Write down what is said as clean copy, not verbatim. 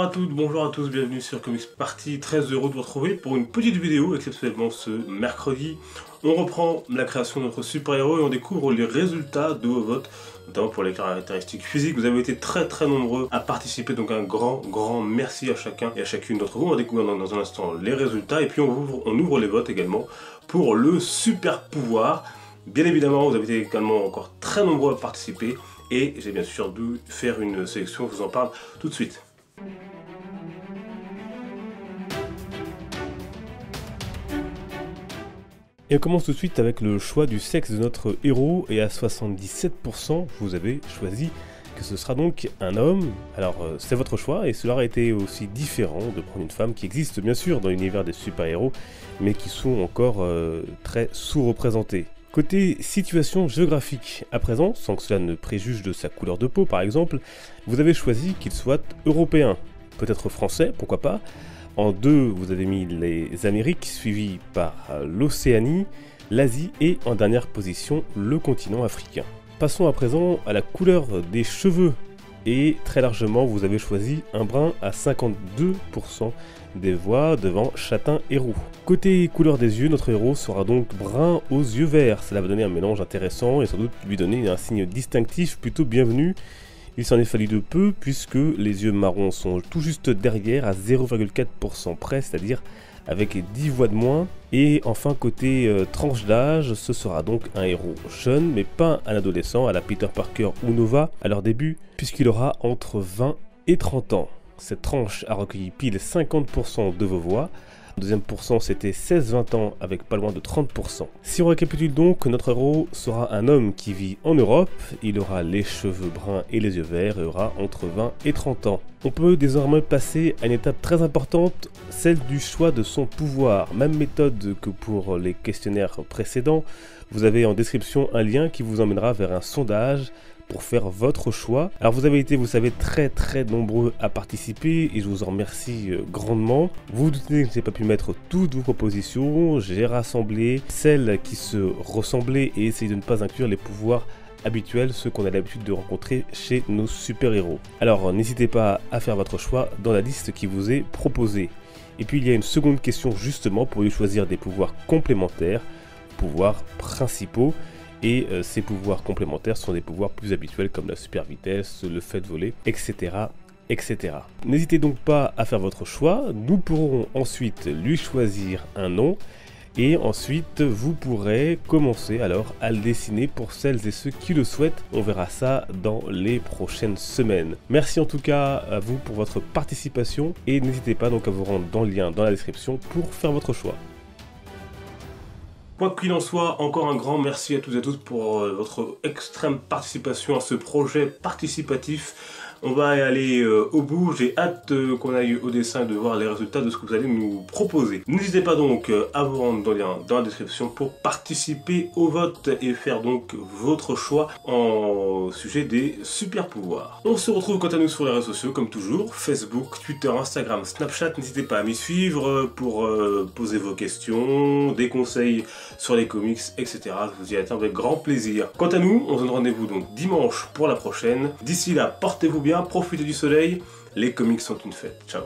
à toutes, bonjour à tous, bienvenue sur Comics Party, très heureux de vous retrouver pour une petite vidéo, exceptionnellement ce mercredi. On reprend la création de notre super-héros et on découvre les résultats de vos votes, notamment pour les caractéristiques physiques. Vous avez été très nombreux à participer, donc un grand merci à chacun et à chacune d'entre vous. On va découvrir dans un instant les résultats et puis on ouvre les votes également pour le super pouvoir. Bien évidemment, vous avez été également encore très nombreux à participer et j'ai bien sûr dû faire une sélection, je vous en parle tout de suite. Et on commence tout de suite avec le choix du sexe de notre héros, et à 77%, vous avez choisi que ce sera donc un homme. Alors c'est votre choix, et cela aurait été aussi différent de prendre une femme qui existe bien sûr dans l'univers des super-héros, mais qui sont encore très sous-représentés. Côté situation géographique, à présent, sans que cela ne préjuge de sa couleur de peau par exemple, vous avez choisi qu'il soit européen, peut-être français, pourquoi pas. En deux, vous avez mis les Amériques, suivi par l'Océanie, l'Asie et en dernière position, le continent africain. Passons à présent à la couleur des cheveux. Et très largement, vous avez choisi un brun à 52% des voix devant châtain et roux. Côté couleur des yeux, notre héros sera donc brun aux yeux verts. Cela va donner un mélange intéressant et sans doute lui donner un signe distinctif plutôt bienvenu. Il s'en est fallu de peu puisque les yeux marrons sont tout juste derrière à 0,4% près, c'est-à-dire avec 10 voix de moins. Et enfin côté tranche d'âge, ce sera donc un héros jeune mais pas un adolescent à la Peter Parker ou Nova à leur début, puisqu'il aura entre 20 et 30 ans. Cette tranche a recueilli pile 50% de vos voix. Deuxième pourcent, c'était 16-20 ans avec pas loin de 30%. Si on récapitule donc, notre héros sera un homme qui vit en Europe, il aura les cheveux bruns et les yeux verts et aura entre 20 et 30 ans. On peut désormais passer à une étape très importante, celle du choix de son pouvoir. Même méthode que pour les questionnaires précédents, vous avez en description un lien qui vous emmènera vers un sondage pour faire votre choix. Alors vous avez été, vous savez, très nombreux à participer et je vous en remercie grandement. Vous vous doutez que je n'ai pas pu mettre toutes vos propositions, j'ai rassemblé celles qui se ressemblaient et essayé de ne pas inclure les pouvoirs habituels, ceux qu'on a l'habitude de rencontrer chez nos super-héros. Alors n'hésitez pas à faire votre choix dans la liste qui vous est proposée. Et puis il y a une seconde question justement pour y choisir des pouvoirs complémentaires, pouvoirs principaux. Et ces pouvoirs complémentaires sont des pouvoirs plus habituels comme la super vitesse, le fait de voler, etc. etc. N'hésitez donc pas à faire votre choix, nous pourrons ensuite lui choisir un nom et ensuite vous pourrez commencer alors à le dessiner pour celles et ceux qui le souhaitent. On verra ça dans les prochaines semaines. Merci en tout cas à vous pour votre participation et n'hésitez pas donc à vous rendre dans le lien dans la description pour faire votre choix. Quoi qu'il en soit, encore un grand merci à tous et à toutes pour votre extrême participation à ce projet participatif. On va aller au bout, j'ai hâte qu'on aille au dessin et de voir les résultats de ce que vous allez nous proposer. N'hésitez pas donc à vous rendre dans le lien dans la description pour participer au vote et faire donc votre choix en sujet des super pouvoirs. On se retrouve quant à nous sur les réseaux sociaux comme toujours, Facebook, Twitter, Instagram, Snapchat. N'hésitez pas à m'y suivre pour poser vos questions, des conseils sur les comics, etc. Je vous y attends avec grand plaisir. Quant à nous, on se donne rendez-vous donc dimanche pour la prochaine. D'ici là, portez-vous bien, profitez du soleil, les comics sont une fête. Ciao.